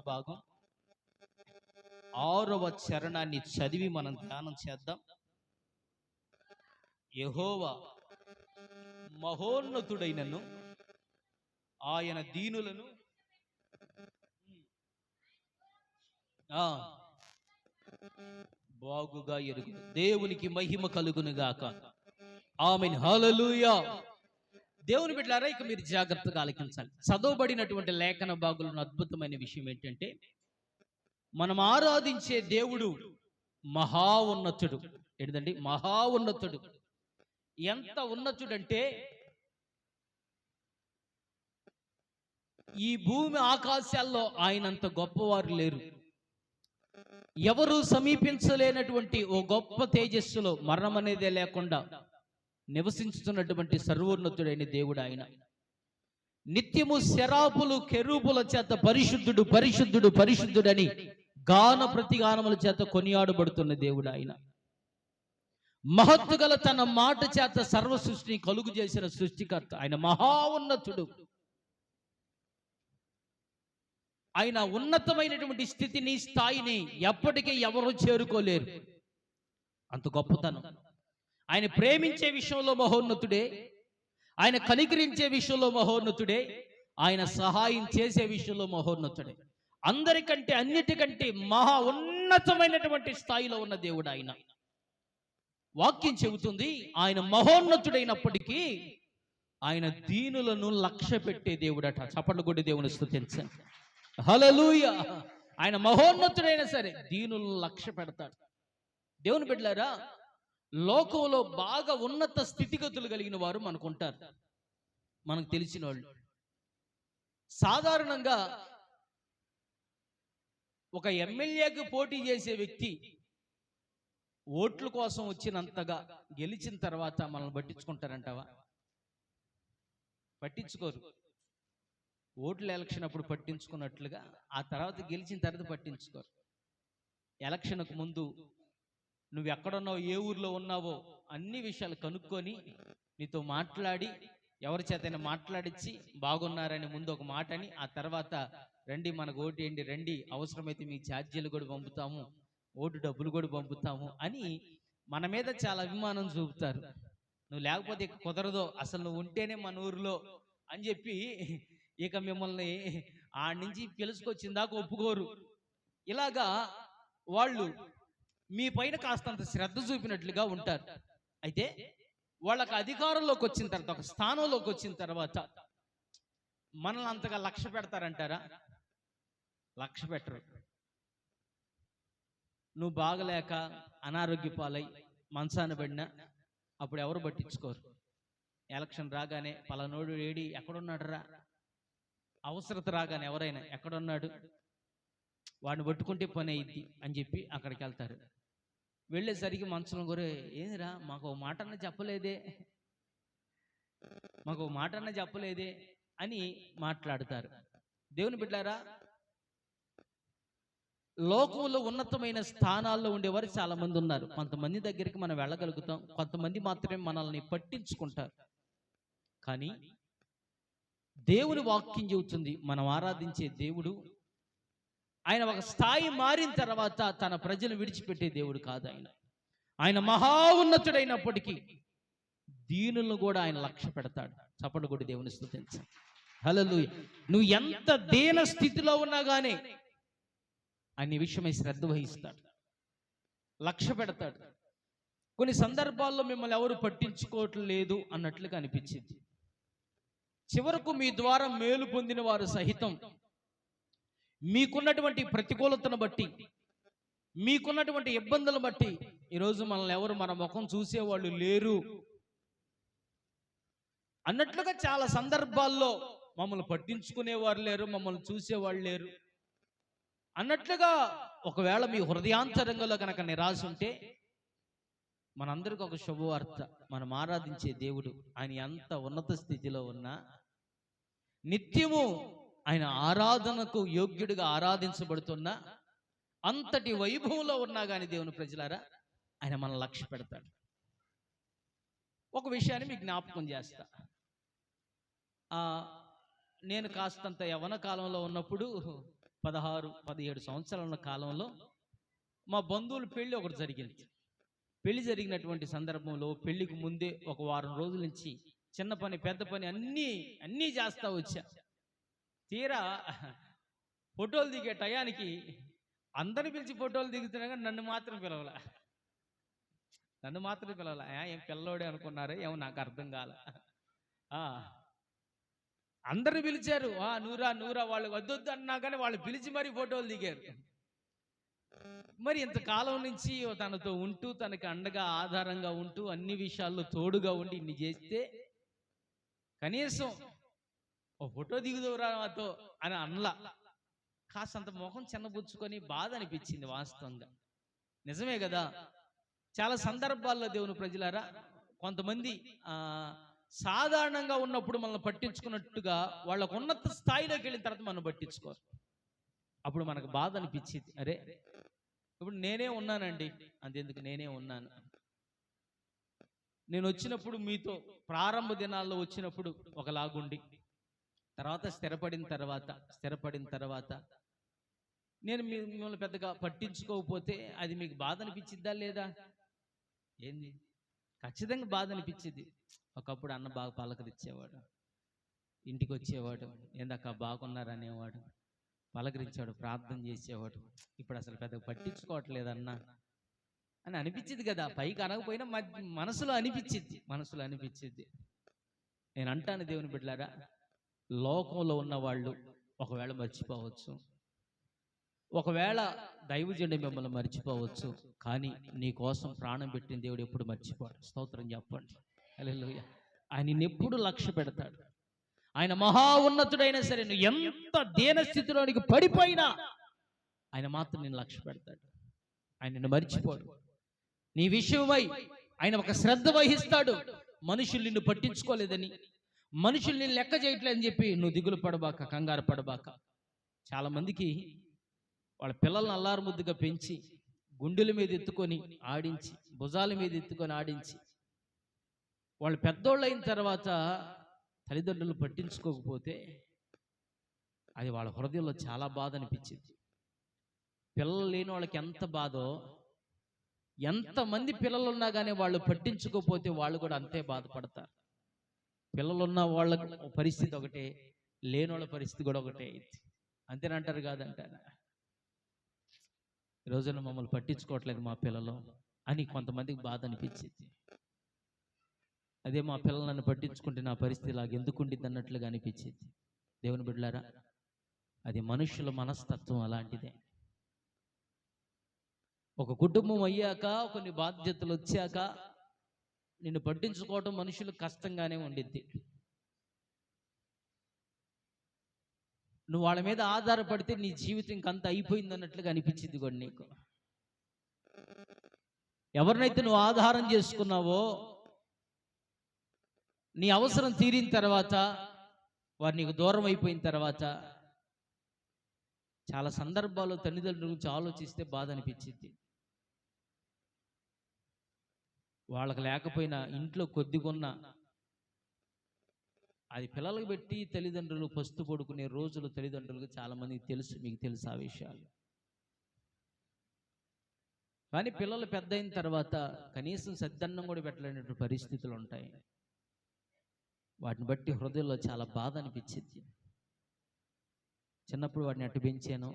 భాగం 6వ చరణాన్ని చదివి మనం ధ్యానం చేద్దాం. యెహోవా మహోన్నతుడైనను ఆయన దీనులను బాగుగా ఎరుగును. దేవునికి మహిమ కలుగును గాక. ఆమేన్. హల్లెలూయా. దేవుని బిడ్డలారా, ఇక మీరు జాగ్రత్తగా ఆలకించాలి. చదవబడినటువంటి లేఖన భాగంలో అద్భుతమైన విషయం ఏంటంటే, మనం ఆరాధించే దేవుడు మహా ఉన్నతుడు. ఏంటండి? మహా ఉన్నతుడు. ఎంత ఉన్నతుడంటే, ఈ భూమి ఆకాశాల్లో ఆయనంత గొప్పవారు లేరు. ఎవరు సమీపించలేనటువంటి ఓ గొప్ప తేజస్సులో మరణం అనేదే లేకుండా నివసించుతున్నటువంటి సర్వోన్నతుడైన దేవుడు ఆయన. నిత్యము శరాపులు కెరూబుల చేత పరిశుద్ధుడు పరిశుద్ధుడు పరిశుద్ధుడని గాన ప్రతిగానముల చేత కొనియాడబడుతున్న దేవుడు ఆయన. మహత్తు గల తన మాట చేత సర్వ సృష్టిని కలుగు చేసిన సృష్టికర్త ఆయన. మహా ఉన్నతుడు. ఆయన ఉన్నతమైనటువంటి స్థితిని, స్థాయిని ఎప్పటికీ ఎవరు చేరుకోలేరు. అంత గొప్పతనం. ఆయన ప్రేమించే విషయంలో మహోన్నతుడే, ఆయన కనికరించే విషయంలో మహోన్నతుడే, ఆయన సహాయం చేసే విషయంలో మహోన్నతుడే. అందరికంటే అన్నిటికంటే మహా ఉన్నతమైనటువంటి స్థాయిలో ఉన్న దేవుడు ఆయన. వాక్యం చెబుతుంది, ఆయన మహోన్నతుడైనప్పటికీ ఆయన దీనులను లక్ష్య పెట్టే దేవుడట. చప్పట్లు కొట్టి దేవుని స్తుతించండి. హల్లెలూయా. ఆయన మహోన్నతుడైనా సరే దీనులను లక్ష్య పెడతాడు. దేవుని బిడ్డలారా, లోకంలో బాగా ఉన్నత స్థితిగతులు కలిగిన వారు మనకుంటారు, మనకు తెలిసిన వాళ్ళు. సాధారణంగా ఒక ఎమ్మెల్యేకి పోటీ చేసే వ్యక్తి ఓట్ల కోసం వచ్చినంతగా గెలిచిన తర్వాత మనల్ని పట్టించుకుంటారంటావా? పట్టించుకోరు. ఓట్ల ఎలక్షన్ అప్పుడు పట్టించుకున్నట్లుగా ఆ తర్వాత గెలిచిన తర్వాత పట్టించుకోరు. ఎలక్షన్కు ముందు నువ్వు ఎక్కడున్నావు, ఏ ఊర్లో ఉన్నావో అన్ని విషయాలు కనుక్కొని నీతో మాట్లాడి, ఎవరి చేతైనా మాట్లాడించి బాగున్నారని ముందు ఒక మాట అని, ఆ తర్వాత రండి మనకు ఓటు వేయండి, రండి అవసరమైతే మీ ఛార్జీలు కూడా పంపుతాము, ఓటు డబ్బులు కూడా పంపుతాము అని మన మీద చాలా అభిమానం చూపుతారు. నువ్వు లేకపోతే కుదరదో, అసలు నువ్వు ఉంటేనే మన ఊరిలో అని చెప్పి ఇక మిమ్మల్ని ఆడి నుంచి పిలుచుకొచ్చిందాక ఒప్పుకోరు. ఇలాగా వాళ్ళు మీ పైన కాస్తంత శ్రద్ధ చూపినట్లుగా ఉంటారు. అయితే వాళ్ళకి అధికారంలోకి వచ్చిన తర్వాత, ఒక స్థానంలోకి వచ్చిన తర్వాత మనల్ని అంతగా లక్ష్య పెడతారంటారా? లక్ష్య పెట్టరు. నువ్వు బాగలేక అనారోగ్య పాలై మంచాన పడినా అప్పుడు ఎవరు పట్టించుకోరు. ఎలక్షన్ రాగానే పలానోడు ఏడి ఎక్కడున్నాడు రా, అవసరత రాగానే ఎవరైనా ఎక్కడున్నాడు, వాడిని పట్టుకుంటే పని అయింది అని చెప్పి అక్కడికి వెళ్తారు. వెళ్ళేసరికి మంచం గురే, ఏందిరా మాకు ఒక మాట అన్న చెప్పలేదే, మాకు ఒక మాట అన్న చెప్పలేదే అని మాట్లాడతారు. దేవుని బిడ్డారా, లోకంలో ఉన్నతమైన స్థానాల్లో ఉండేవారు చాలా మంది ఉన్నారు. కొంతమంది దగ్గరికి మనం వెళ్ళగలుగుతాం, కొంతమంది మాత్రమే మనల్ని పట్టించుకుంటారు. కానీ దేవుని వాక్యం చెబుతుంది, మనం ఆరాధించే దేవుడు ఆయన ఒక స్థాయి మారిన తర్వాత తన ప్రజలు విడిచిపెట్టే దేవుడు కాదు. ఆయన మహా ఉన్నతుడైనప్పటికీ దీనులను కూడా ఆయన లక్ష్య పెడతాడు. చప్పట్లు కొట్టి దేవుని స్తుతించండి. హల్లెలూయా. నువ్వు ఎంత దీన స్థితిలో ఉన్నా గానీ ఆయన విషయమై శ్రద్ధ వహిస్తాడు, లక్ష్య పెడతాడు. కొన్ని సందర్భాల్లో మిమ్మల్ని ఎవరు పట్టించుకోవట్లేదు అన్నట్లుగా అనిపించింది. చివరకు మీ ద్వారా మేలు పొందిన వారు సహితం మీకున్నటువంటి ప్రతికూలతను బట్టి, మీకున్నటువంటి ఇబ్బందులను బట్టి ఈరోజు మనల్ని ఎవరు మన ముఖం చూసేవాళ్ళు లేరు అన్నట్లుగా చాలా సందర్భాల్లో మమ్మల్ని పట్టించుకునేవారు లేరు, మమ్మల్ని చూసేవాళ్ళు లేరు అన్నట్లుగా ఒకవేళ మీ హృదయాంతరంగంలో కనుక నిరాశ ఉంటే, మనందరికీ ఒక శుభవార్త. మనం ఆరాధించే దేవుడు ఆయన ఎంత ఉన్నత స్థితిలో ఉన్నా, నిత్యము ఆయన ఆరాధనకు యోగ్యుడిగా ఆరాధించబడుతున్నా, అంతటి వైభవంలో ఉన్నా కానీ దేవుని ప్రజలారా ఆయన మన లక్ష్య పెడతాడు. ఒక విషయాన్ని మీకు జ్ఞాపకం చేస్తా. నేను కాస్తంత యవ్వన కాలంలో ఉన్నప్పుడు 16-17 సంవత్సరాల కాలంలో మా బంధువుల పెళ్లి ఒకటి జరిగింది. పెళ్లి జరిగినటువంటి సందర్భంలో పెళ్లికి ముందే ఒక వారం రోజుల నుంచి చిన్న పని పెద్ద పని అన్నీ చేస్తా వచ్చా. తీరా ఫోటోలు దిగే టయానికి అందరిని పిలిచి ఫోటోలు దిగుతున్నా కానీ నన్ను మాత్రం పిలవలే. ఏం పిల్లోడే అనుకున్నారో ఏమో, నాకు అర్థం కాల. అందరిని పిలిచారు, నూరా వాళ్ళు వద్దొద్దు అన్నా కానీ వాళ్ళు పిలిచి మరీ ఫోటోలు దిగారు. మరి ఇంతకాలం నుంచి తనతో ఉంటూ తనకి అండగా ఆధారంగా ఉంటూ అన్ని విషయాల్లో తోడుగా ఉండి ఇన్ని చేస్తే కనీసం ఓ ఫోటో దిగుదవురా నాతో అని అనలా. కాస్తంత ముఖం చిన్నబుచ్చుకొని బాధ అనిపించింది. వాస్తవంగా నిజమే కదా. చాలా సందర్భాల్లో దేవుని ప్రజలారా, కొంతమంది సాధారణంగా ఉన్నప్పుడు మనల్ని పట్టించుకున్నట్టుగా వాళ్ళకు ఉన్నత స్థాయిలోకి వెళ్ళిన తర్వాత మనం పట్టించుకోరు. అప్పుడు మనకు బాధ అనిపించింది, అరే ఇప్పుడు నేనే ఉన్నానండి, అంతెందుకు నేనే ఉన్నాను. నేను వచ్చినప్పుడు మీతో ప్రారంభ దినాల్లో వచ్చినప్పుడు ఒకలాగుండి, తర్వాత స్థిరపడిన తర్వాత నేను మిమ్మల్ని పెద్దగా పట్టించుకోకపోతే అది మీకు బాధ అనిపించిద్దా లేదా? ఏంది, ఖచ్చితంగా బాధ అనిపించింది. ఒకప్పుడు అన్న బాగా పలకరించేవాడు, ఇంటికి వచ్చేవాడు, ఏందక్క బాగున్నారనేవాడు, పలకరించాడు, ప్రార్థన చేసేవాడు. ఇప్పుడు అసలు పెద్దగా పట్టించుకోవట్లేదన్నా అని అనిపించింది కదా. పైకి అనకపోయినా మనసులో అనిపించింది. నేను అంటాను దేవుని బిడ్డలారా, లోకంలో ఉన్న వాళ్ళు ఒకవేళ మర్చిపోవచ్చు, ఒకవేళ దైవజనుడు మిమ్మల్ని మర్చిపోవచ్చు, కానీ నీ కోసం ప్రాణం పెట్టిన దేవుడు ఎప్పుడు మర్చిపోడు. స్తోత్రం చెప్పండి. హల్లెలూయా. ఆయన నిన్నెప్పుడు లక్ష్య పెడతాడు. ఆయన మహా ఉన్నతుడైనా సరే, నువ్వు ఎంత దీన స్థితిలోనికి పడిపోయినా ఆయన మాత్రం నిన్ను లక్ష్య పెడతాడు. ఆయన నిన్ను మర్చిపోడు. నీ విషయమై ఆయన ఒక శ్రద్ధ వహిస్తాడు. మనుషులు నిన్ను పట్టించుకోలేదని, మనుషులు నిన్ను లెక్క చేయట్లేదని చెప్పి నువ్వు దిగులు పడబాక, కంగారు పడబాక. చాలా మందికి వాళ్ళ పిల్లల్ని అల్లారు ముద్దుగా పెంచి గుండెల మీద ఎత్తుకొని ఆడించి, భుజాల మీద ఎత్తుకొని ఆడించి, వాళ్ళు పెద్దోళ్ళు అయిన తర్వాత తల్లిదండ్రులు పట్టించుకోకపోతే అది వాళ్ళ హృదయంలో చాలా బాధ అనిపించింది. పిల్లలు లేని వాళ్ళకి ఎంత బాధో, ఎంతమంది పిల్లలు ఉన్నా కానీ వాళ్ళు పట్టించుకోకపోతే వాళ్ళు కూడా అంతే బాధపడతారు. పిల్లలున్న వాళ్ళ పరిస్థితి ఒకటే, లేని వాళ్ళ పరిస్థితి కూడా ఒకటే. అంతేనంటారు కాదంటారా? ఈ రోజున మమ్మల్ని పట్టించుకోవట్లేదు మా పిల్లలు అని కొంతమందికి బాధ అనిపించింది. అదే మా పిల్లలు నన్ను పట్టించుకుంటే నా పరిస్థితి ఇలాగ ఎందుకు ఉండిద్ది అన్నట్లుగా అనిపించింది. దేవుని బిడ్డలారా, అది మనుషుల మనస్తత్వం అలాంటిదే. ఒక కుటుంబం అయ్యాక, కొన్ని బాధ్యతలు వచ్చాక నిన్ను పట్టించుకోవడం మనుషులకు కష్టంగానే ఉండిద్ది. నువ్వు వాళ్ళ మీద ఆధారపడితే నీ జీవితం ఇంకంత అయిపోయింది అన్నట్లుగా అనిపించింది కూడా నీకు. ఎవరినైతే నువ్వు ఆధారం చేసుకున్నావో, నీ అవసరం తీరిన తర్వాత వారు నీకు దూరం అయిపోయిన తర్వాత చాలా సందర్భాల్లో తల్లిదండ్రుల గురించి ఆలోచిస్తే బాధ అనిపించింది. వాళ్ళకి లేకపోయినా ఇంట్లో కొద్దిగున్న అది పిల్లలకు పెట్టి తల్లిదండ్రులు పస్తు పడుకునే రోజులు తల్లిదండ్రులకు చాలా మందికి తెలుసు, మీకు తెలుసు ఆ విషయాలు. కానీ పిల్లలు పెద్ద అయిన తర్వాత కనీసం సద్దన్నం కూడా పెట్టలేనటువంటి పరిస్థితులు ఉంటాయి. వాటిని బట్టి హృదయంలో చాలా బాధ అనిపించింది. చిన్నప్పుడు వాడిని అట్టు పెంచాను,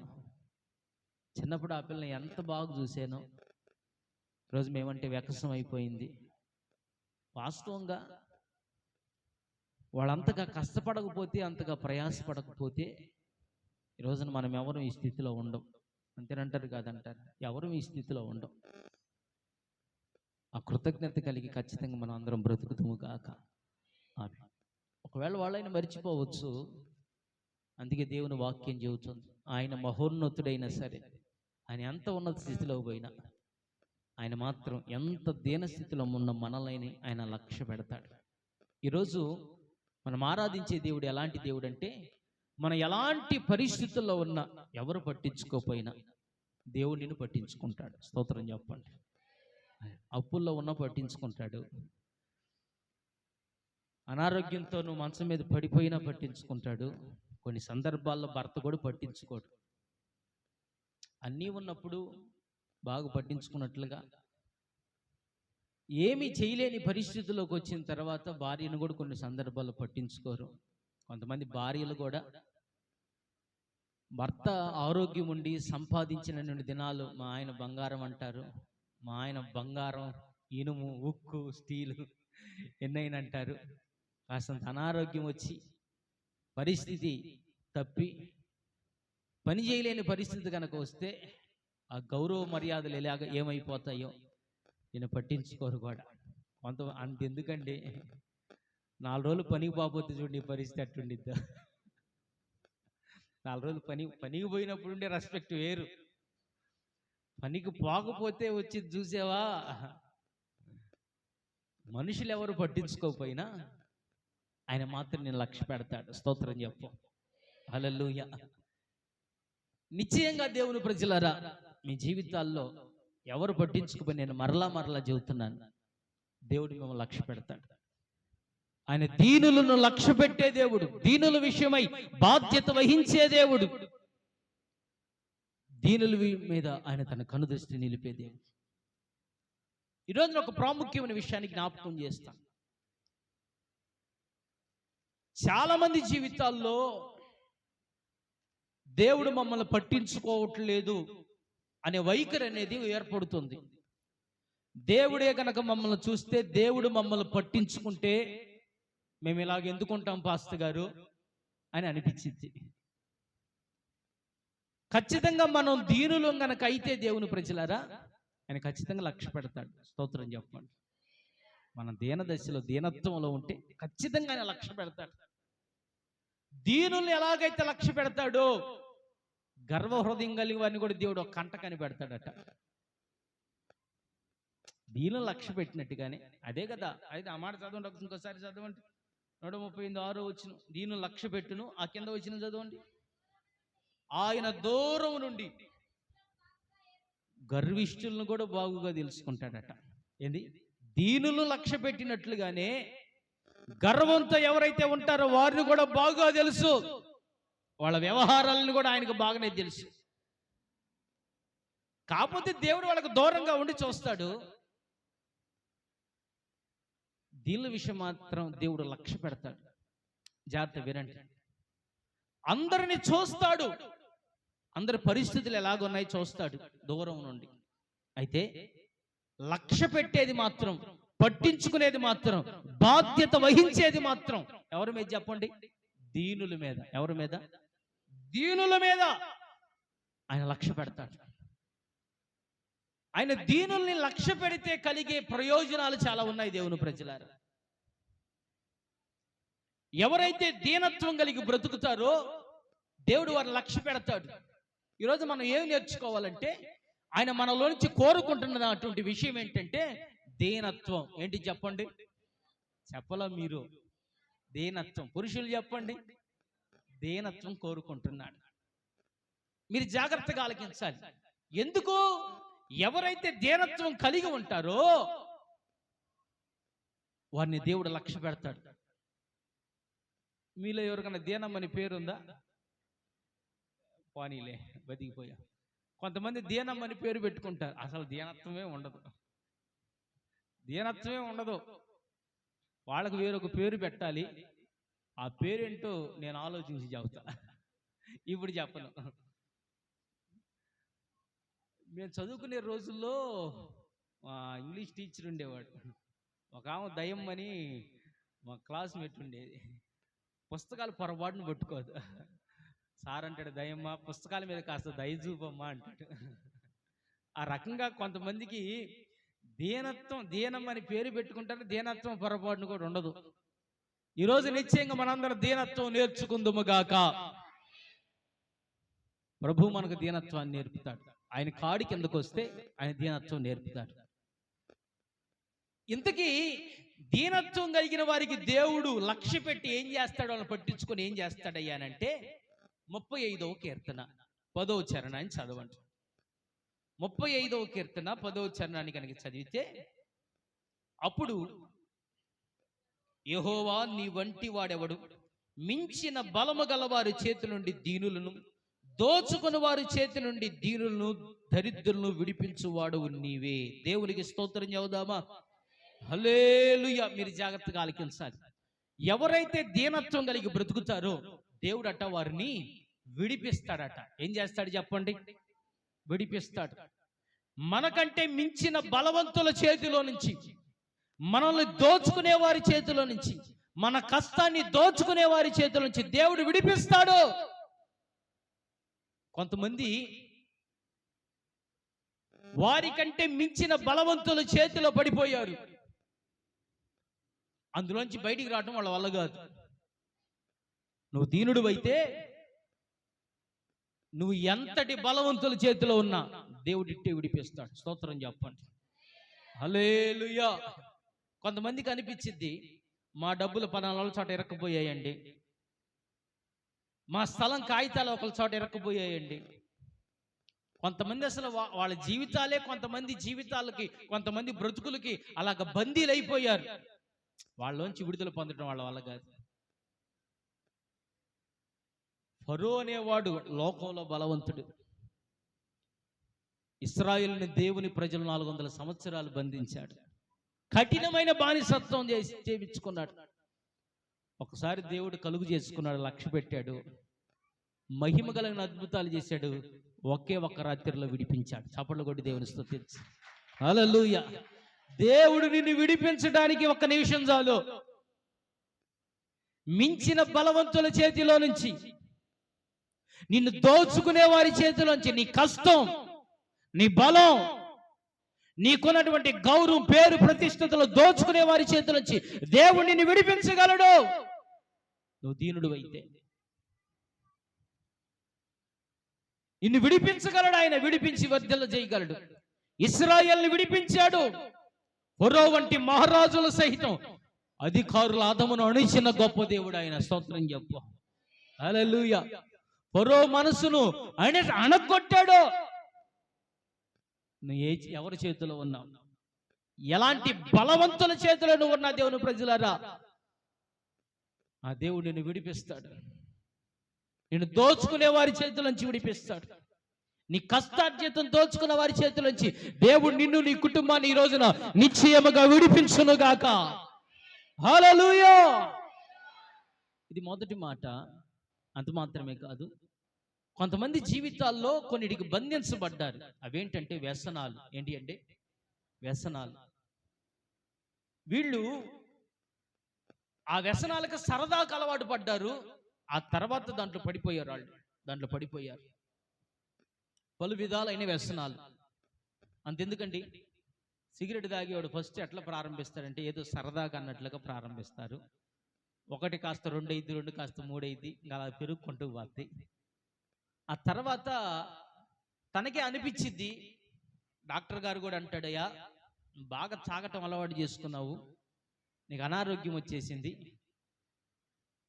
చిన్నప్పుడు ఆ పిల్లని ఎంత బాగా చూశాను, ఈరోజు మేమంటే వ్యకసం అయిపోయింది. వాస్తవంగా వాళ్ళంతగా కష్టపడకపోతే, అంతగా ప్రయాసపడకపోతే ఈ రోజున మనం ఎవరు ఈ స్థితిలో ఉండం. అంతేనంటారు కాదంటారు, ఎవరు ఈ స్థితిలో ఉండం. ఆ కృతజ్ఞత కలిగి ఖచ్చితంగా మనం అందరం బ్రతుకుతాము కాక. ఒకవేళ వాళ్ళైనా మర్చిపోవచ్చు. అందుకే దేవుని వాక్యం చెబుతుంది, ఆయన మహోన్నతుడైనా సరే, ఆయన ఎంత ఉన్నత స్థితిలో పోయినా ఆయన మాత్రం ఎంత దీన స్థితిలో ఉన్న మనల్ని ఆయన లక్ష్య పెడతాడు. ఈరోజు మనం ఆరాధించే దేవుడు ఎలాంటి దేవుడు అంటే, మనం ఎలాంటి పరిస్థితుల్లో ఉన్నా, ఎవరు పట్టించుకోపోయినా దేవుడు నిన్ను పట్టించుకుంటాడు. స్తోత్రం చెప్పండి. అప్పుల్లో ఉన్న పట్టించుకుంటాడు, అనారోగ్యంతో నువ్వు మంచం మీద పడిపోయినా పట్టించుకుంటాడు. కొన్ని సందర్భాల్లో భర్త కూడా పట్టించుకోడు. అన్నీ ఉన్నప్పుడు బాగా పట్టించుకున్నట్లుగా ఏమీ చేయలేని పరిస్థితుల్లోకి వచ్చిన తర్వాత భార్యను కూడా కొన్ని సందర్భాల్లో పట్టించుకోరు. కొంతమంది భార్యలు కూడా భర్త ఆరోగ్యం ఉండి సంపాదించిన దినాలు మా ఆయన బంగారం అంటారు, మా ఆయన బంగారం, ఇనుము, ఉక్కు, స్టీలు ఎన్నైనా అంటారు. కాస్తంత అనారోగ్యం వచ్చి పరిస్థితి తప్పి పని చేయలేని పరిస్థితి కనుక వస్తే ఆ గౌరవ మర్యాదలు ఎలాగ ఏమైపోతాయో ఈయన పట్టించుకోరు కూడా. అంతెందుకండి, 4 రోజులు పనికి పోతే చూడండి పరిస్థితి అట్టుండిద్దా. 4 రోజులు పనికి పోయినప్పుడు ఉండే రెస్పెక్ట్ వేరు, పనికి పోకపోతే వచ్చి చూసావా. మనుషులు ఎవరు పట్టించుకోకపోయినా ఆయన మాత్రం నేను లక్ష్య పెడతాడు. స్తోత్రం చెప్పు, హల్లెలూయా. నిశ్చయంగా దేవుని ప్రజలారా, మీ జీవితాల్లో ఎవరు పట్టించుకుపోయి నేను మరలా చెబుతున్నాను, దేవుడు మిమ్మల్ని లక్ష్య పెడతాడు. ఆయన దీనులను లక్ష్య పెట్టే దేవుడు, దీనుల విషయమై బాధ్యత వహించే దేవుడు, దీనుల మీద ఆయన తన కనుదృష్టి నిలిపే దేవుడు. ఈరోజు ఒక ప్రాముఖ్యమైన విషయాన్ని జ్ఞాపకం చేస్తాను. చాలా మంది జీవితాల్లో దేవుడు మమ్మల్ని పట్టించుకోవట్లేదు అనే వైఖరి అనేది ఏర్పడుతుంది. దేవుడే కనుక మమ్మల్ని చూస్తే, దేవుడు మమ్మల్ని పట్టించుకుంటే మేము ఇలాగ ఎందుకుంటాం పాస్టర్ గారు అని అనిపించింది. ఖచ్చితంగా మనం దీనులు గనక అయితే దేవుని ప్రజలారా, ఆయన ఖచ్చితంగా లక్ష్య పెడతాడు. స్తోత్రం చెప్పండి. మన దీన దశలో, దీనత్వంలో ఉంటే ఖచ్చితంగా ఆయన లక్ష్య పెడతాడు. దీనుల్ని ఎలాగైతే లక్ష్య పెడతాడో, గర్వ హృదయం కలిగి వారిని కూడా దేవుడు ఒక కంట కనిపెడతాడట. దీనులు లక్ష్య పెట్టినట్టుగానే అదే కదా. అయితే ఆ మాట చదవండి, ఇంకోసారి చదవండి. 138 వచ్చిన దీనులు లక్ష్య పెట్టును, ఆ కింద వచ్చిన చదవండి. ఆయన దూరం నుండి గర్విష్ఠులను కూడా బాగుగా తెలుసుకుంటాడట. ఏంది? దీనులు లక్ష్య పెట్టినట్లుగానే గర్వంతో ఎవరైతే ఉంటారో వారిని కూడా బాగా తెలుసు. వాళ్ళ వ్యవహారాలను కూడా ఆయనకు బాగానే తెలుసు. కాకపోతే దేవుడు వాళ్ళకు దూరంగా ఉండి చూస్తాడు. దీనుల విషయం మాత్రం దేవుడు లక్ష్య పెడతాడు. జాగ్రత్త వినండి. అందరిని చూస్తాడు, అందరి పరిస్థితులు ఎలాగున్నాయి చూస్తాడు దూరం నుండి. అయితే లక్ష్య పెట్టేది మాత్రం, పట్టించుకునేది మాత్రం, బాధ్యత వహించేది మాత్రం ఎవరి మీద చెప్పండి? దీనుల మీద. ఎవరి మీద? దీనుల మీద ఆయన లక్ష్య పెడతాడు. ఆయన దీనుల్ని లక్ష్య పెడితే కలిగే ప్రయోజనాలు చాలా ఉన్నాయి దేవుని ప్రజలారా. ఎవరైతే దీనత్వం కలిగి బ్రతుకుతారో దేవుడు వారిని లక్ష్య పెడతాడు. ఈరోజు మనం ఏం నేర్చుకోవాలంటే, ఆయన మనలో నుంచి కోరుకుంటున్నటువంటి విషయం ఏంటంటే దీనత్వం. ఏంటి చెప్పండి? చెప్పలా మీరు? దీనత్వం. పురుషులు చెప్పండి, దీనత్వం కోరుకుంటున్నాడు. మీరు జాగ్రత్తగా ఆలకించాలి. ఎందుకు? ఎవరైతే దీనత్వం కలిగి ఉంటారో వారిని దేవుడు లక్ష్య పెడతాడు. మీలో ఎవరికైనా దీనమ్మని పేరుందా? పోనీలే, బతికిపోయా. కొంతమంది దీనమ్మని పేరు పెట్టుకుంటారు, అసలు దీనత్వమే ఉండదు. దీనత్వమే ఉండదు. వాళ్ళకు వేరొక పేరు పెట్టాలి. ఆ పేరేంటో నేను ఆలోచించి చెబుతా, ఇప్పుడు చెప్పను. మేము చదువుకునే రోజుల్లో ఇంగ్లీష్ టీచర్ ఉండేవాడు. ఒక ఆమె దయ్యం అని మా క్లాస్మేట్ ఉండేది. పుస్తకాలు పొరపాటును పట్టుకోదు. సార్ అంటాడు, దయ్యమ్మ పుస్తకాల మీద కాస్త దయ చూపమ్మా అంటాడు. ఆ రకంగా కొంతమందికి దీనం అని పేరు పెట్టుకుంటారు, దీనత్వం పొరపాటును కూడా ఉండదు. ఈరోజు నిశ్చయంగా మనందరం దీనత్వం నేర్చుకుందుముగాక. ప్రభు మనకు దీనత్వాన్ని నేర్పుతాడు. ఆయన కాడి కిందకు వస్తే ఆయన దీనత్వం నేర్పుతాడు. ఇంతకీ దీనత్వం కలిగిన వారికి దేవుడు లక్ష్య పెట్టి ఏం చేస్తాడు, వాళ్ళని పట్టించుకొని ఏం చేస్తాడయ్యానంటే 35వ కీర్తన 10వ చరణాన్ని చదవండి. 35వ కీర్తన 10వ చరణాన్ని కనుక చదివితే, అప్పుడు యెహోవా నీ వంటి వాడెవడు, మించిన బలము గలవారి చేతి నుండి దీనులను దోచుకుని వారి చేతి నుండి దీనులను దరిద్రులను విడిపించువాడు నీవే. దేవునికి స్తోత్రం చెబుదామా? హల్లెలూయా. మీరు జాగ్రత్తగా ఆలకించాలి. ఎవరైతే దీనత్వం కలిగి బ్రతుకుతారో దేవుడట వారిని విడిపిస్తాడట. ఏం చేస్తాడు చెప్పండి? విడిపిస్తాడు. మనకంటే మించిన బలవంతుల చేతిలో నుంచి, మనల్ని దోచుకునే వారి చేతిలో నుంచి, మన కష్టాన్ని దోచుకునే వారి చేతిలో నుంచి దేవుడు విడిపిస్తాడు. కొంతమంది వారికంటే మించిన బలవంతుల చేతిలో పడిపోయారు. అందులోంచి బయటికి రావడం వాళ్ళ వల్ల కాదు. నువ్వు దీనుడు అయితే, నువ్వు ఎంతటి బలవంతుల చేతిలో ఉన్నా దేవుడు ఇట్టే విడిపిస్తాడు. స్తోత్రం చెప్పండి. హల్లెలూయా. కొంతమందికి అనిపించింది, మా డబ్బులు పలానా చోట ఇరక్కపోయాయండి, మా స్థలం కాగితాలు ఒకరి చోట ఇరక్కపోయాయండి. కొంతమంది అసలు వాళ్ళ జీవితాలే కొంతమంది జీవితాలకి, కొంతమంది బ్రతుకులకి అలాగ బందీలు అయిపోయారు. వాళ్ళలోంచి విడుదల పొందడం వాళ్ళ వల్ల కాదు. ఫరో అనేవాడు లోకంలో బలవంతుడు. ఇశ్రాయేలుని దేవుని ప్రజలు 400 సంవత్సరాలు బంధించాడు. కఠినమైన బానిసత్వం చేయించుకున్నాడు. ఒకసారి దేవుడు కలుగు చేసుకున్నాడు, లక్ష్య పెట్టాడు, మహిమ కలిగిన అద్భుతాలు చేశాడు. ఒకే ఒక్క రాత్రిలో విడిపించాడు. చప్పట్లు కొట్టి దేవుని స్తుతించు. హల్లెలూయా. దేవుడు నిన్ను విడిపించడానికి ఒక్క నిమిషం చాలు. మించిన బలవంతుల చేతిలో నుంచి, నిన్ను దోచుకునే వారి చేతిలోంచి, నీ కష్టం, నీ బలం, నీకున్నటువంటి గౌరవం, పేరు, ప్రతిష్టతలు దోచుకునే వారి చేతిలోంచి దేవుడు నిన్ను విడిపించగలడు. నువ్వు దీనుడు అయితే నిన్ను విడిపించగలడు. ఆయన విడిపించి వర్ధిల్ల చేయగలడు. ఇశ్రాయేలుని విడిపించాడు. ఫరో వంటి మహారాజుల సహితం అధికారుల అధమును అణిచిన గొప్ప దేవుడు ఆయన. స్తోత్రం చెప్పు. హల్లెలూయా. ఫరో మనసును అణగొట్టాడు. నువ్వు ఎవరి చేతిలో ఉన్నావు? ఎలాంటి బలవంతుల చేతిలో నువ్వు ఉన్నా దేవుని ప్రజలారా, ఆ దేవుడు నిన్ను విడిపిస్తాడు. నిన్ను దోచుకునే వారి చేతులోంచి విడిపిస్తాడు. నీ కష్టార్జితం దోచుకున్న వారి చేతులోంచి దేవుడు నిన్ను, నీ కుటుంబాన్ని ఈ రోజున నిశ్చయముగా విడిపించునుగాక. హల్లెలూయా. ఇది మొదటి మాట. అంత మాత్రమే కాదు, కొంతమంది జీవితాల్లో కొన్నిటికి బంధించబడ్డారు. అవేంటంటే వ్యసనాలు. ఏంటి అంటే వ్యసనాలు. వీళ్ళు ఆ వ్యసనాలకు సరదాకు అలవాటు పడ్డారు. ఆ తర్వాత దాంట్లో పడిపోయారు. దాంట్లో పడిపోయారు. పలు విధాలైన వ్యసనాలు. అంతెందుకండి, సిగరెట్ తాగేవాడు ఫస్ట్ ఎట్లా ప్రారంభిస్తాడంటే ఏదో సరదాగా అన్నట్లుగా ప్రారంభిస్తారు. 1 కాస్త 2 అయింది, 2 కాస్త 3 అయింది, ఇంకా అలా పెరుగుకుంటూ పోద్ది. ఆ తర్వాత తనకే అనిపించింది. డాక్టర్ గారు కూడా అంటాడయ్యా, బాగా తాగటం అలవాటు చేసుకున్నావు, నీకు అనారోగ్యం వచ్చేసింది,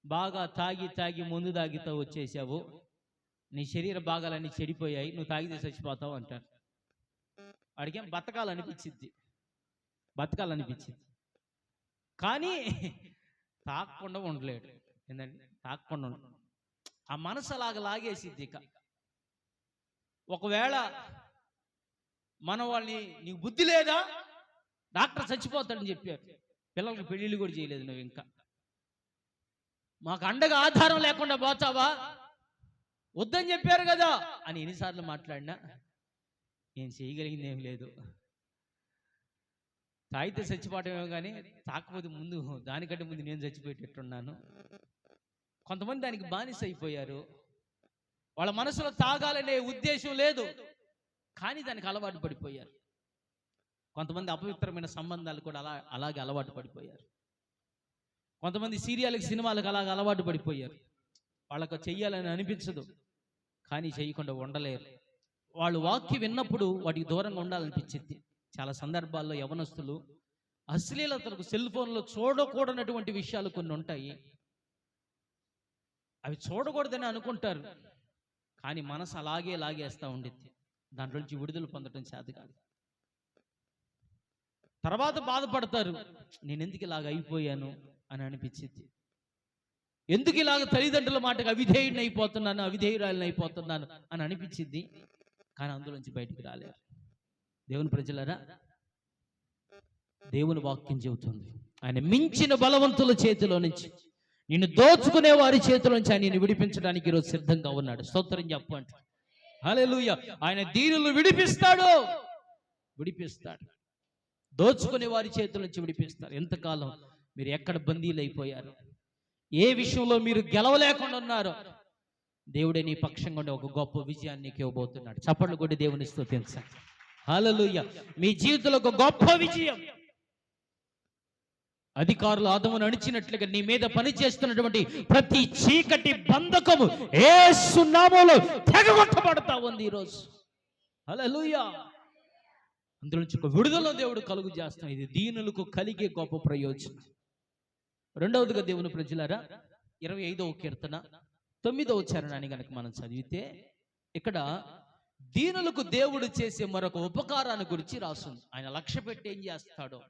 బాగా తాగి తాగి ముందు తాగితో వచ్చేసావు, నీ శరీర భాగాలన్నీ చెడిపోయాయి, నువ్వు తాగితే చచ్చిపోతావు అంటారు. వాడికేం బతకాలనిపించింది. కానీ తాగకుండా ఉండలేడు. ఏంటంటే తాగకుండా ఆ మనసు అలాగ లాగేసిద్ది. ఇక ఒకవేళ మన వాళ్ళని, నీకు బుద్ధి లేదా, డాక్టర్ చచ్చిపోతాడని చెప్పారు, పిల్లలకి పెళ్ళిళ్ళు కూడా చేయలేదు, నువ్వు ఇంకా మాకు అండగా ఆధారం లేకుండా పోతావా, వద్దని చెప్పారు కదా అని ఎన్నిసార్లు మాట్లాడినా నేను చేయగలిగింది ఏం లేదు. తాగితే చచ్చిపోవటమేమో కానీ తాకపోతే ముందు, దానికంటే ముందు నేను చచ్చిపోయేటట్టున్నాను. కొంతమంది దానికి బానిస అయిపోయారు. వాళ్ళ మనసులో తాగాలనే ఉద్దేశం లేదు, కానీ దానికి అలవాటు పడిపోయారు. కొంతమంది అపవిత్రమైన సంబంధాలు కూడా అలాగే అలవాటు పడిపోయారు. కొంతమంది సీరియల్కి, సినిమాలకు అలాగే అలవాటు పడిపోయారు. వాళ్ళకు చెయ్యాలని అనిపించదు, కానీ చేయకుండా ఉండలేరు. వాళ్ళు వాక్యం విన్నప్పుడు వాటికి దూరంగా ఉండాలనిపించింది. చాలా సందర్భాల్లో యవనస్తులు అశ్లీలతలకు సెల్ ఫోన్లో చూడకూడనటువంటి విషయాలు కొన్ని ఉంటాయి. అవి చూడకూడదని అనుకుంటారు, కానీ మనసు అలాగే లాగేస్తూ ఉండిద్ది. దాంట్లో నుంచి విడుదల పొందడం చేత కాదు. తర్వాత బాధపడతారు, నేను ఎందుకు ఇలాగ అయిపోయాను అని అనిపించింది. ఎందుకు ఇలాగ తల్లిదండ్రుల మాటకు అవిధేయురాలిని అయిపోతున్నాను అని అనిపించింది. కానీ అందులోంచి బయటికి రాలేదు. దేవుని ప్రజలారా, దేవుని వాక్యం చెబుతుంది, ఆయన మించిన బలవంతుల చేతిలో నుంచి, నిన్ను దోచుకునే వారి చేతిలో నుంచి ఆయన నిన్ను విడిపించడానికి ఈరోజు సిద్ధంగా ఉన్నాడు. స్తోత్రం చెప్పండి. హల్లెలూయా. ఆయన దీనులను విడిపిస్తాడు. దోచుకునే వారి చేతుల నుంచి విడిపిస్తారు. ఎంతకాలం మీరు ఎక్కడ బందీలు అయిపోయారు, ఏ విషయంలో మీరు గెలవలేకుండా ఉన్నారో, దేవుడే నీ పక్షంగా ఉండే ఒక గొప్ప విజయాన్ని నీకు ఇవ్వబోతున్నాడు. చప్పట్లు కొట్టి దేవుని స్తుతించండి. హల్లెలూయా. మీ జీవితంలో ఒక గొప్ప విజయం. అధికారులు ఆదమును అణిచినట్లుగా నీ మీద పనిచేస్తున్నటువంటి ప్రతి చీకటి బంధకము యేసు నామములో తెగగొట్టబడతా ఉంది ఈరోజు. హల్లెలూయా. అందులో నుంచి ఒక విడుదల దేవుడు కలుగు చేస్తాం. ఇది దీనులకు కలిగే గొప్ప ప్రయోజనం. రెండవదిగా దేవుని ప్రజలారా, 25వ కీర్తన 9వ చరణాన్ని కనుక మనం చదివితే, ఇక్కడ దీనులకు దేవుడు చేసే మరొక ఉపకారాన్ని గురించి రాస్తుంది. ఆయన లక్ష్య పెట్టి ఏం చేస్తాడో,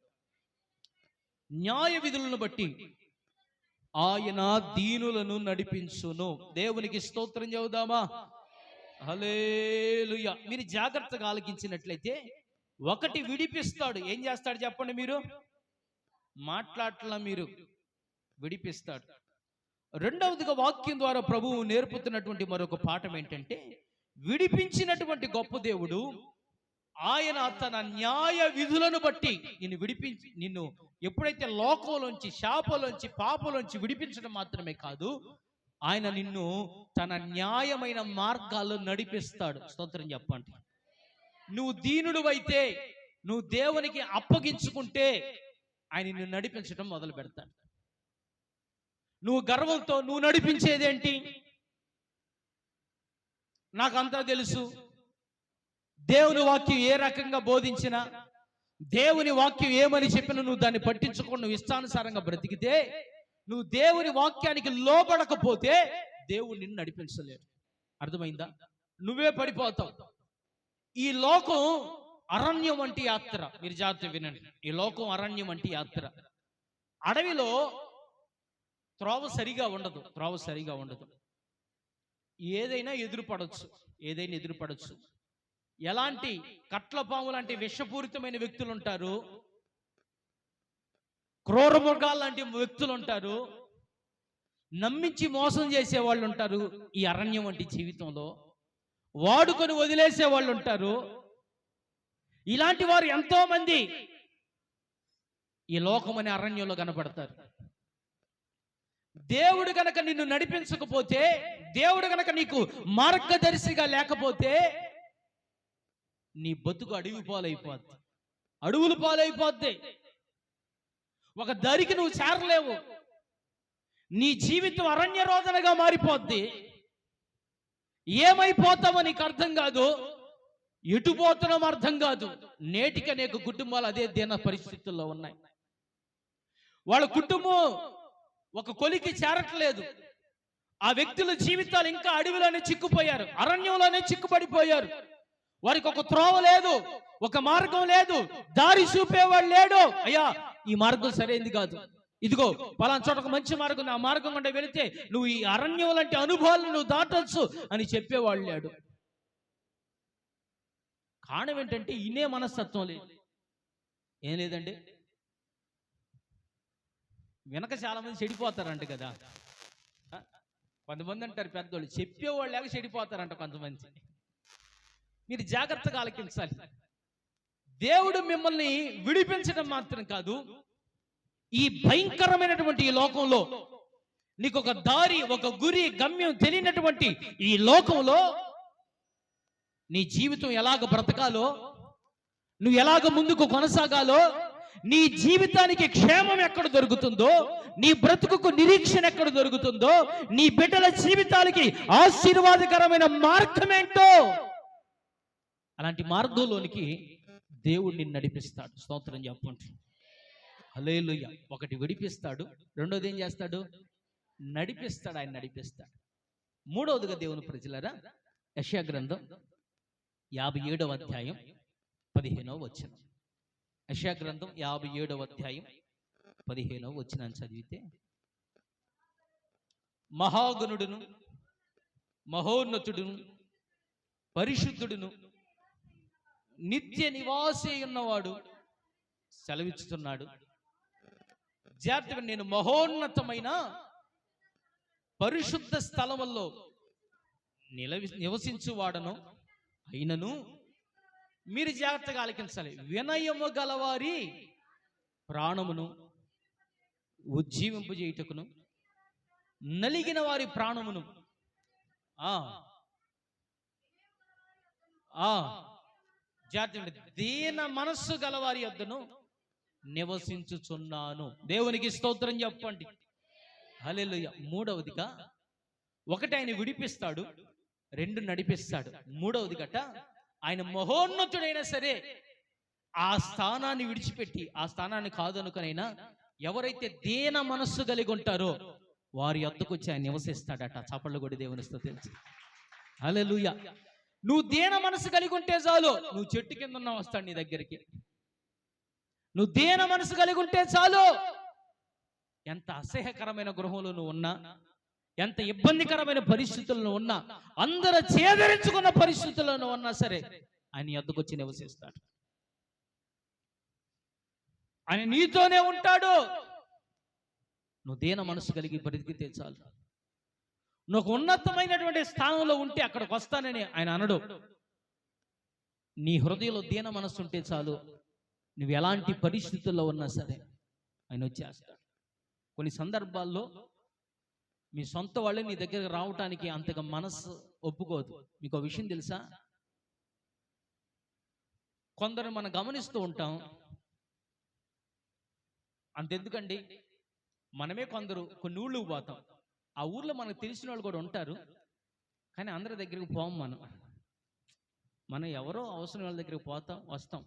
న్యాయ విధులను బట్టి ఆయన దీనులను నడిపించును. దేవునికి స్తోత్రం చెబుదామా? హల్లెలూయా. మీరు జాగ్రత్తగా ఆలకించినట్లయితే, ఒకటి విడిపిస్తాడు. ఏం చేస్తాడు చెప్పండి? మీరు మాట్లాడట్లా, మీరు విడిపిస్తాడు. రెండవదిగా వాక్యం ద్వారా ప్రభువు నేర్పుతున్నటువంటి మరొక పాఠం ఏంటంటే, విడిపించినటువంటి గొప్ప దేవుడు ఆయన తన న్యాయ విధులను బట్టి నిన్ను ఎప్పుడైతే లోకంలోంచి, శాపలోంచి, పాపలోంచి విడిపించడం మాత్రమే కాదు, ఆయన నిన్ను తన న్యాయమైన మార్గాల్లో నడిపిస్తాడు. స్తోత్రం చెప్పండి. నువ్వు దీనుడు అయితే, నువ్వు దేవునికి అప్పగించుకుంటే ఆయన నిన్ను నడిపించడం మొదలు పెడతాడు. నువ్వు గర్వంతో నువ్వు నడిపించేదేంటి? నాకంతా తెలుసు, దేవుని వాక్యం ఏ రకంగా బోధించినా, దేవుని వాక్యం ఏమని చెప్పినా నువ్వు దాన్ని పట్టించుకొని నువ్వు ఇష్టానుసారంగా బ్రతికితే, నువ్వు దేవుని వాక్యానికి లోబడకపోతే దేవుడు నిన్ను నడిపించలేడు. అర్థమైందా? నువ్వే పడిపోతావు. ఈ లోకం అరణ్యం వంటి యాత్ర. మీరు జాగ్రత్త వినండి. ఈ లోకం అరణ్యం వంటి యాత్ర. అడవిలో త్రోవ సరిగా ఉండదు. ఏదైనా ఎదురుపడచ్చు. ఎలాంటి కట్లపాము లాంటి విషపూరితమైన వ్యక్తులు ఉంటారు, క్రూర మృగాలు లాంటి వ్యక్తులు ఉంటారు, నమ్మించి మోసం చేసే వాళ్ళు ఉంటారు. ఈ అరణ్యం వంటి జీవితంలో వాడుకొని వదిలేసే వాళ్ళు ఉంటారు. ఇలాంటి వారు ఎంతో మంది ఈ లోకమనే అరణ్యంలో కనపడతారు. దేవుడు గనక నిన్ను నడిపించకపోతే, దేవుడు గనక నీకు మార్గదర్శిగా లేకపోతే, నీ బతుకు అడవులు పాలైపోద్ది. ఒక దరికి నువ్వు చేరలేవు. నీ జీవితం అరణ్య రోదనగా మారిపోద్ది. ఏమైపోతావో నీకు అర్థం కాదు, ఎటు పోతున్నామో అర్థం కాదు. నేటికి అనేక కుటుంబాలు అదే దీన పరిస్థితుల్లో ఉన్నాయి. వాళ్ళ కుటుంబం ఒక కొలికి చేరట్లేదు. ఆ వ్యక్తుల జీవితాలు ఇంకా అడవిలోనే చిక్కుపోయారు, అరణ్యంలోనే చిక్కుపడిపోయారు. వారికి ఒక త్రోవ లేదు, ఒక మార్గం లేదు, దారి చూపేవాడు లేడు. అయ్యా, ఈ మార్గం సరైనది కాదు, ఇదిగో పలానా చోట ఒక మంచి మార్గం, ఆ మార్గం కంటే వెళితే నువ్వు ఈ అరణ్యం లాంటి అనుభవాలను నువ్వు దాటొచ్చు అని చెప్పేవాళ్ళు లేడు. కారణం ఏంటంటే ఇనే మనస్తత్వం లేదు. ఏం లేదండి, వెనక చాలా మంది చెడిపోతారంట కదా. కొంతమంది అంటారు పెద్దోళ్ళు, చెప్పేవాళ్ళు లేక చెడిపోతారంట కొంతమంది. మీరు జాగ్రత్తగా ఆలకించాలి. దేవుడు మిమ్మల్ని విడిపించడం మాత్రం కాదు, ఈ భయంకరమైనటువంటి ఈ లోకంలో నీకు ఒక దారి, ఒక గురి, గమ్యం తెలియనటువంటి ఈ లోకంలో నీ జీవితం ఎలాగ బ్రతకాలో, నువ్వు ఎలాగ ముందుకు కొనసాగాలో, నీ జీవితానికి క్షేమం ఎక్కడ దొరుకుతుందో, నీ బ్రతుకుకు నిరీక్షణ ఎక్కడ దొరుకుతుందో, నీ బిడ్డల జీవితాలకి ఆశీర్వాదకరమైన మార్గం ఏంటో, అలాంటి మార్గంలోనికి దేవుడు నిన్ను నడిపిస్తాడు. స్తోత్రం చెప్పండి. హల్లెలూయా. ఒకటి విడిపిస్తాడు, రెండోది ఏం చేస్తాడు? నడిపిస్తాడు. ఆయన నడిపిస్తాడు. మూడవదిగా దేవుని ప్రజలారా, యెషయా గ్రంథం 57వ అధ్యాయం 15వ వచనం. యెషయా గ్రంథం 57వ అధ్యాయం 15వ వచనాన్ని చదివితే, మహాగణుడును, మహోన్నతుడును, పరిశుద్ధుడును, నిత్య నివాసి ఉన్నవాడు సెలవిస్తున్నాడు. జాగ్రత్తగా, నేను మహోన్నతమైన పరిశుద్ధ స్థలముల్లో నివసించువాడను అయినను, మీరు జాగ్రత్తగా ఆలకించాలి, వినయము గలవారి ప్రాణమును ఉజ్జీవింపజేయుటకును, నలిగిన వారి ప్రాణమును జాగ్రత్త దీన మనస్సు గలవారి యొద్దను నివసించుచున్నాను. దేవునికి స్తోత్రం చెప్పండి. హల్లెలూయా. మూడవదిగా, ఒకటి ఆయన విడిపిస్తాడు, రెండు నడిపిస్తాడు. మూడవది గట, ఆయన మహోన్నతుడైనా సరే ఆ స్థానాన్ని విడిచిపెట్టి, ఆ స్థానాన్ని కాదనుకనైనా ఎవరైతే దీన మనస్సు కలిగి ఉంటారో వారి యొద్దకు వచ్చి ఆయన నివసిస్తాడట. చప్పళ్ళు కొడి దేవుని స్తుతించు. హల్లెలూయా. నువ్వు దీన మనసు కలిగి ఉంటే చాలు, నువ్వు చెట్టు కింద ఉన్నా వస్తాడు నీ దగ్గరికి. నువ్వు దీన మనసు కలిగి ఉంటే చాలు, ఎంత అసహ్యకరమైన గృహంలో నువ్వు ఉన్నా, ఎంత ఇబ్బందికరమైన పరిస్థితుల్లో ఉన్నా, అందరూ చేదరించుకున్న పరిస్థితుల్లో ఉన్నా సరే ఆయన యొద్దకు వచ్చి నివసిస్తాడు. ఆయన నీతోనే ఉంటాడు. నువ్వు దీన మనసు కలిగి బ్రతికితే చాలు. నువ్వు ఉన్నతమైనటువంటి స్థానంలో ఉంటే అక్కడికి వస్తానని ఆయన అనడు. నీ హృదయంలో దీన మనసు ఉంటే చాలు, నువ్వు ఎలాంటి పరిస్థితుల్లో ఉన్నా సరే ఆయన వచ్చేస్తాడు. కొన్ని సందర్భాల్లో మీ సొంత వాళ్ళే నీ దగ్గరకు రావటానికి అంతగా మనసు ఒప్పుకోదు. మీకు ఒక విషయం తెలుసా? కొందరు మనం గమనిస్తూ ఉంటాం. అంతెందుకండి, మనమే కొన్ని ఊళ్ళకు పోతాం. ఆ ఊర్లో మనకు తెలిసిన వాళ్ళు కూడా ఉంటారు, కానీ అందరి దగ్గరికి పోం. మనం ఎవరో అవసరం వాళ్ళ దగ్గరికి పోతాం, వస్తాం.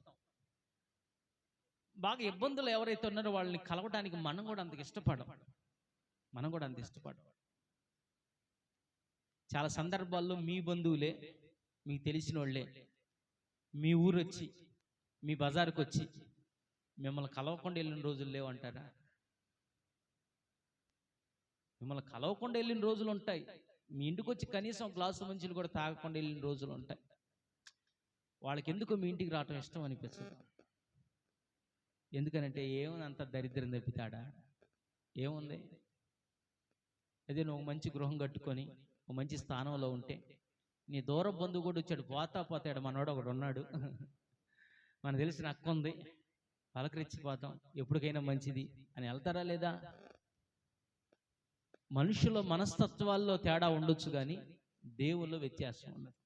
బాగా ఇబ్బందులు ఎవరైతే ఉన్నారో వాళ్ళని కలవడానికి మనం కూడా అంత ఇష్టపడం. చాలా సందర్భాల్లో మీ బంధువులే, మీకు తెలిసిన వాళ్ళే మీ ఊరు వచ్చి, మీ బజారుకు వచ్చి మిమ్మల్ని కలవకుండా వెళ్ళిన రోజులు లేవంటారా? మిమ్మల్ని కలవకుండా వెళ్ళిన రోజులు ఉంటాయి. మీ ఇంటికి వచ్చి కనీసం గ్లాసు మంచిలు కూడా తాగకుండా వెళ్ళిన రోజులు ఉంటాయి. వాళ్ళకి ఎందుకు మీ ఇంటికి రావటం ఇష్టం అనిపిస్తుంది. ఎందుకనంటే ఏముంది, అంత దరిద్రం తప్పితాడా? ఏముంది? అదే నువ్వు మంచి గృహం కట్టుకొని ఒక మంచి స్థానంలో ఉంటే, నీ దూర బంధువు కూడా వచ్చాడు, పోతాడు, మనోడు ఒకడు ఉన్నాడు, మనకు తెలిసిన అక్క ఉంది, పలకరించిపోతాం, ఎప్పటికైనా మంచిది అని వెళ్తారా లేదా? మనుషుల మనస్తత్వాల్లో తేడా ఉండొచ్చు, కానీ దేవుల్లో వ్యత్యాసం ఉండదు.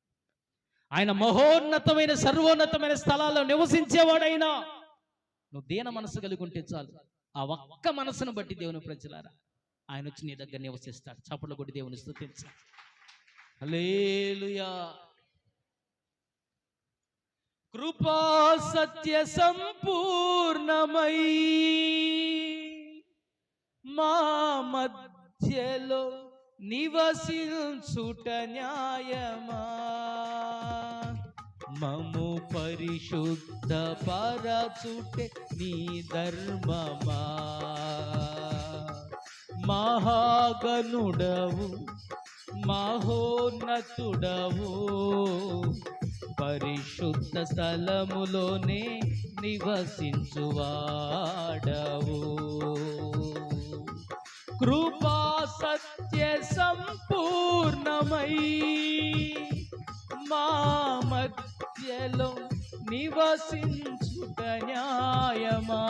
ఆయన మహోన్నతమైన సర్వోన్నతమైన స్థలాల్లో నివసించేవాడైనా నువ్వు దీన మనసు కలిగి ఉంటే చాలు. ఆ ఒక్క మనసును బట్టి దేవుని ప్రజలారా ఆయన వచ్చి నీ దగ్గర నివసిస్తాడు. చప్పట్లు కొట్టి దేవుని స్తుతించాలి. హల్లెలూయా. కృపా సత్య సంపూర్ణమై మా మధ్యలో నివసించుట న్యాయమా, మము పరిశుద్ధ పరచుటే నీ ధర్మమా, మహాగణుడవు మహోన్నతుడవు, పరిశుద్ధ స్థలములోనే నివసించువాడవు, కృపా సత్య సంపూర్ణమై మా మధ్యలో నివసించుట న్యాయమా,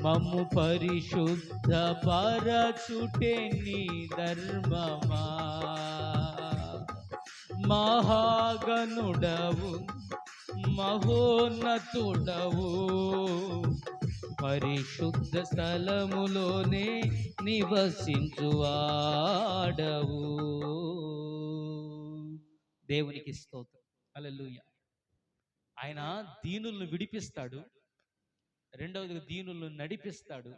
మమ్ము పరిశుద్ధ పరచుటే నీ ధర్మమా, మహాగణుడవు మహోన్నతుడవు, పరిశుద్ధ స్థలములోనే నివసించువాడవు. దేవునికి స్తోత్రం. హల్లెలూయా. ఆయన దీనులను విడిపిస్తాడు, రెండవదిగా దీనులను నడిపిస్తాడు,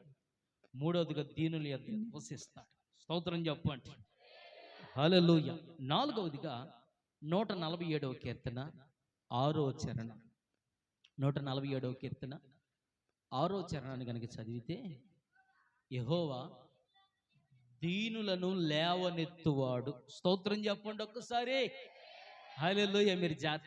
మూడవదిగా దీనుల యొద్ద నివసిస్తాడు. స్తోత్రం చెప్పండి. హల్లెలూయా. నాలుగవదిగా 147వ కీర్తన 6వ చరణం. 147వ కీర్తన 6వ చరణాన్ని కనుక చదివితే, యెహోవా దీనులను లేవనెత్తువాడు. స్తోత్రం చెప్పండి ఒక్కసారి. హల్లెలూయా. మీరు